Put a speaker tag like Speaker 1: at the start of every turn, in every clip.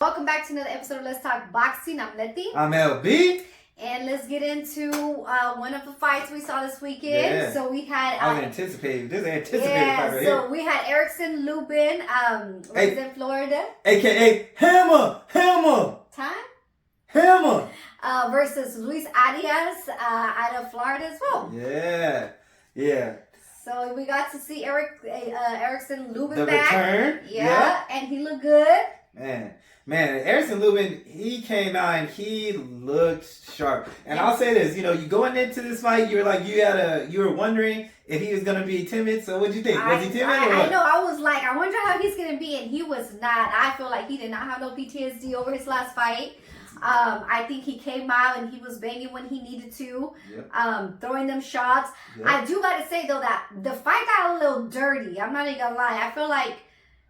Speaker 1: Welcome back to another episode of Let's Talk Boxing. I'm Leti.
Speaker 2: I'm LB.
Speaker 1: And let's get into one of the fights we saw this weekend.
Speaker 2: Yeah.
Speaker 1: So we had...
Speaker 2: I was anticipating. This is an anticipated fight right here.
Speaker 1: So we had Erickson, Lubin, in Florida.
Speaker 2: A.K.A. Hammer.
Speaker 1: Versus Luis Arias out of Florida as well.
Speaker 2: Yeah.
Speaker 1: So we got to see Erickson, Lubin
Speaker 2: the
Speaker 1: back.
Speaker 2: Return.
Speaker 1: Yeah, and he looked good.
Speaker 2: Man, Erickson Lubin, he came out and he looked sharp. And I'll say this, you going into this fight, you were wondering if he was gonna be timid. So what'd you think? Was he timid or what?
Speaker 1: I know. I was like, I wonder how he's gonna be, and he was not. I feel like he did not have no PTSD over his last fight. I think he came out and he was banging when he needed to, throwing them shots. I do gotta say though that the fight got a little dirty. I'm not even gonna lie. I feel like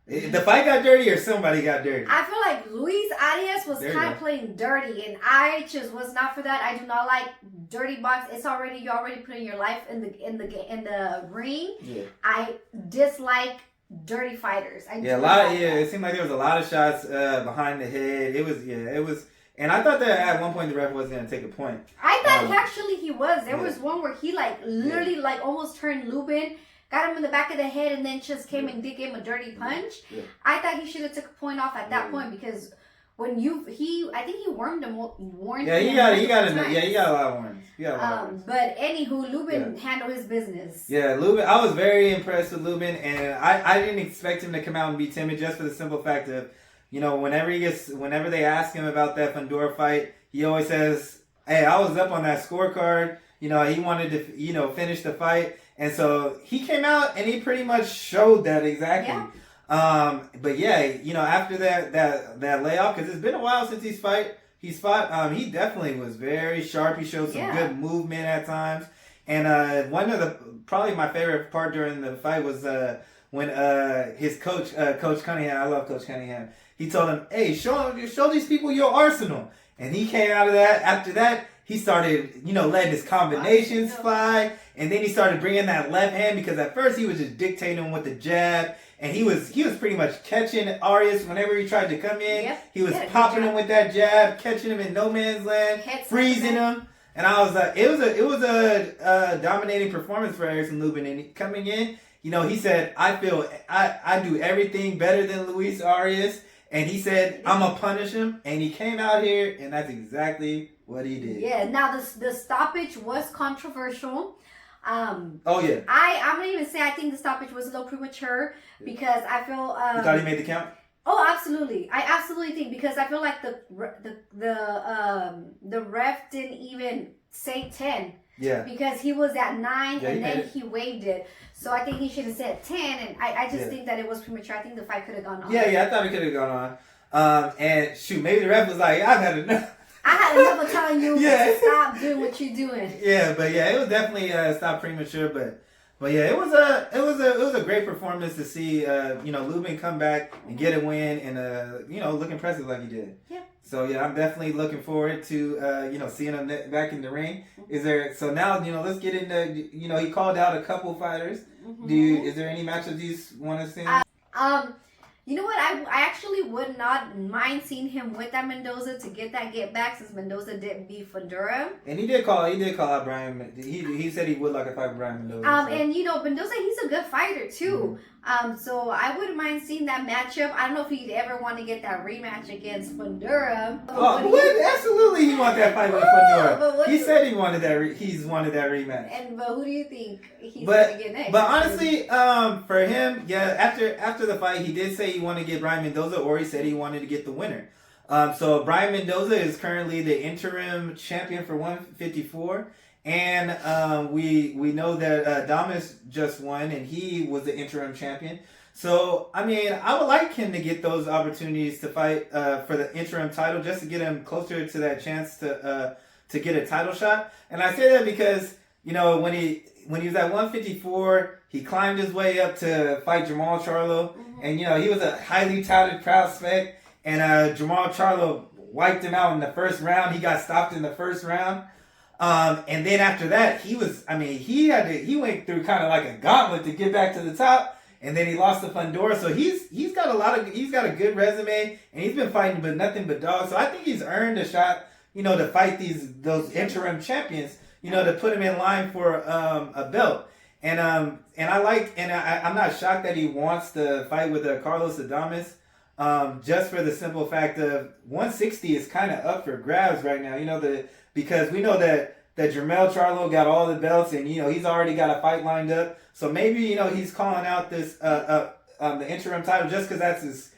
Speaker 2: the fight got dirty or somebody got dirty?
Speaker 1: I feel like Luis Arias was kind of playing dirty, and I just was not for that. I do not like dirty box. It's you're already putting your life in the ring. Yeah. I dislike dirty fighters.
Speaker 2: It seemed like there was a lot of shots behind the head. It was. And I thought that at one point the ref was going to take a point.
Speaker 1: I thought actually he was. There was one where he literally almost turned Lubin, got him in the back of the head, and then just came and did give him a dirty punch. Yeah. I thought he should have took a point off at that point because when I think he warned him.
Speaker 2: He got a lot of warnings.
Speaker 1: But anywho, Lubin handled his business.
Speaker 2: Yeah, Lubin. I was very impressed with Lubin, and I didn't expect him to come out and be timid just for the simple fact of, whenever they ask him about that Fundora fight, he always says, "Hey, I was up on that scorecard." He wanted to, finish the fight. And so he came out and he pretty much showed that exactly. Yeah. After that layoff, because it's been a while since he's fought, he definitely was very sharp. He showed some good movement at times. And one of probably my favorite part during the fight was when his coach, Coach Cunningham, I love Coach Cunningham, he told him, "Hey, show these people your arsenal." And he came out of that. After that, he started, letting his combinations fly. And then he started bringing that left hand because at first he was just dictating with the jab. And he was pretty much catching Arias whenever he tried to come in. Yep. He was popping him with that jab, catching him in no man's land, freezing him. And I was like, it was a dominating performance for Erickson Lubin. And coming in, he said, I do everything better than Luis Arias. And he said, I'm going to punish him. And he came out here, and that's exactly what he did.
Speaker 1: Yeah, now the stoppage was controversial.
Speaker 2: I'm
Speaker 1: going to even say I think the stoppage was a little premature because I feel...
Speaker 2: you thought he made the count?
Speaker 1: Oh, absolutely. I absolutely think because I feel like the ref didn't even say 10.
Speaker 2: Yeah.
Speaker 1: Because he was at 9 and then he waived it. So I think he should have said 10, and I just think that it was premature. I think the fight could have gone on.
Speaker 2: Yeah, I thought it could have gone on. And shoot, maybe the ref was like, I've had enough.
Speaker 1: I had enough of telling you to stop doing what you're doing.
Speaker 2: Yeah, but it was definitely stopped premature. But it was a great performance to see Lubin come back and get a win and look impressive like he did. Yeah. So I'm definitely looking forward to seeing him back in the ring. So now let's get into he called out a couple fighters. Mm-hmm. Is there any matchups you want to see?
Speaker 1: You know what? I actually would not mind seeing him with that Mendoza to get back since Mendoza didn't beat Fundora.
Speaker 2: And he did call out Brian. He said he would like a fight with Brian Mendoza.
Speaker 1: And Mendoza, he's a good fighter too. Mm-hmm. So I wouldn't mind seeing that matchup. I don't know if he'd ever want to get that rematch against Fundora.
Speaker 2: Absolutely, he want that fight with Fundora. He said he wanted that. He's wanted that rematch.
Speaker 1: But who do you think he's going to get next?
Speaker 2: But honestly, for him, after the fight, he did say he wanted to get Brian Mendoza, or he said he wanted to get the winner. So Brian Mendoza is currently the interim champion for 154. And we know that Damas just won, and he was the interim champion. So, I would like him to get those opportunities to fight for the interim title, just to get him closer to that chance to get a title shot. And I say that because, when he was at 154, he climbed his way up to fight Jamal Charlo. Mm-hmm. And, he was a highly touted prospect. And Jamal Charlo wiped him out in the first round. He got stopped in the first round. And then after that, he went through kind of like a gauntlet to get back to the top. and then he lost to Fundora. So he's got a good resume, and he's been fighting but nothing but dogs. So I think he's earned a shot, to fight those interim champions, to put him in line for a belt. And I'm not shocked that he wants to fight with Carlos Adames, just for the simple fact of 160 is kind of up for grabs right now. Because we know that Jermell Charlo got all the belts, and he's already got a fight lined up. So maybe he's calling out this the interim title just because that's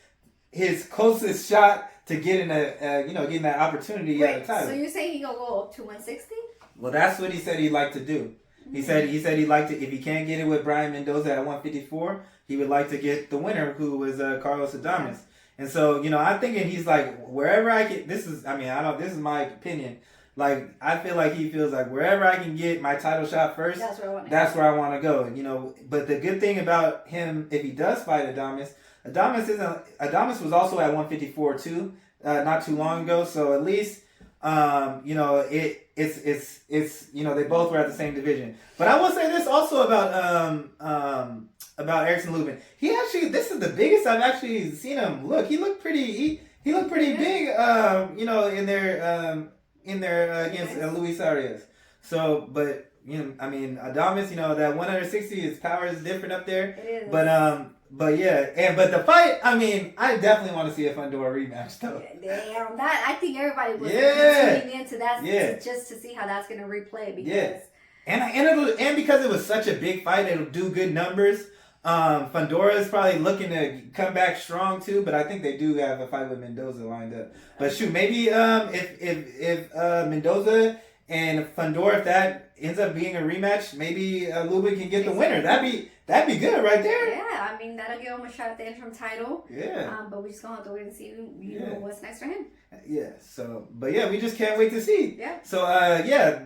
Speaker 2: his closest shot to getting getting that opportunity at the title.
Speaker 1: So you're saying he gonna go up to 160?
Speaker 2: Well, that's what he said he'd like to do. He said he'd like to, if he can't get it with Brian Mendoza at 154, he would like to get the winner, who was Carlos Adames. And so I'm thinking he's like, wherever I can. This is my opinion. Like, I feel like he feels like wherever I can get my title shot first, that's where I want to go. But the good thing about him, if he does fight Adames was also at 154 too, not too long ago. So at least, it's they both were at the same division. But I will say this also about Erickson Lubin. He actually, this is the biggest I've actually seen him look. He looked pretty big, in there against Luis Arias. So, but Adames, that 160, his power is different up there.
Speaker 1: It is.
Speaker 2: But the fight, I definitely want to see a Fundora rematch though.
Speaker 1: Damn, I think everybody was tuning into that just to see how that's gonna replay because.
Speaker 2: And because it was such a big fight, it'll do good numbers. Fundora is probably looking to come back strong too, but I think they do have a fight with Mendoza lined up. But shoot, maybe if Mendoza and Fundora, if that ends up being a rematch, maybe Lubin can get the winner. That'd be good right there.
Speaker 1: Yeah, that'll give him a shot at the interim title.
Speaker 2: Yeah.
Speaker 1: But we just gonna have to wait and see what's next for him.
Speaker 2: Yeah. So, but we just can't wait to see.
Speaker 1: Yeah.
Speaker 2: So,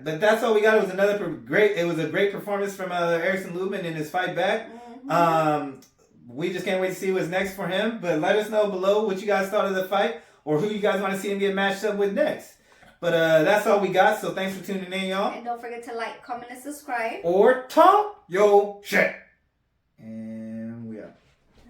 Speaker 2: but that's all we got. It was a great performance from Erickson Lubin in his fight back. Mm-hmm. We just can't wait to see what's next for him. But let us know below what you guys thought of the fight, or who you guys want to see him get matched up with next. But that's all we got. So thanks for tuning in, y'all.
Speaker 1: And don't forget to like, comment, and subscribe.
Speaker 2: Or talk your shit. And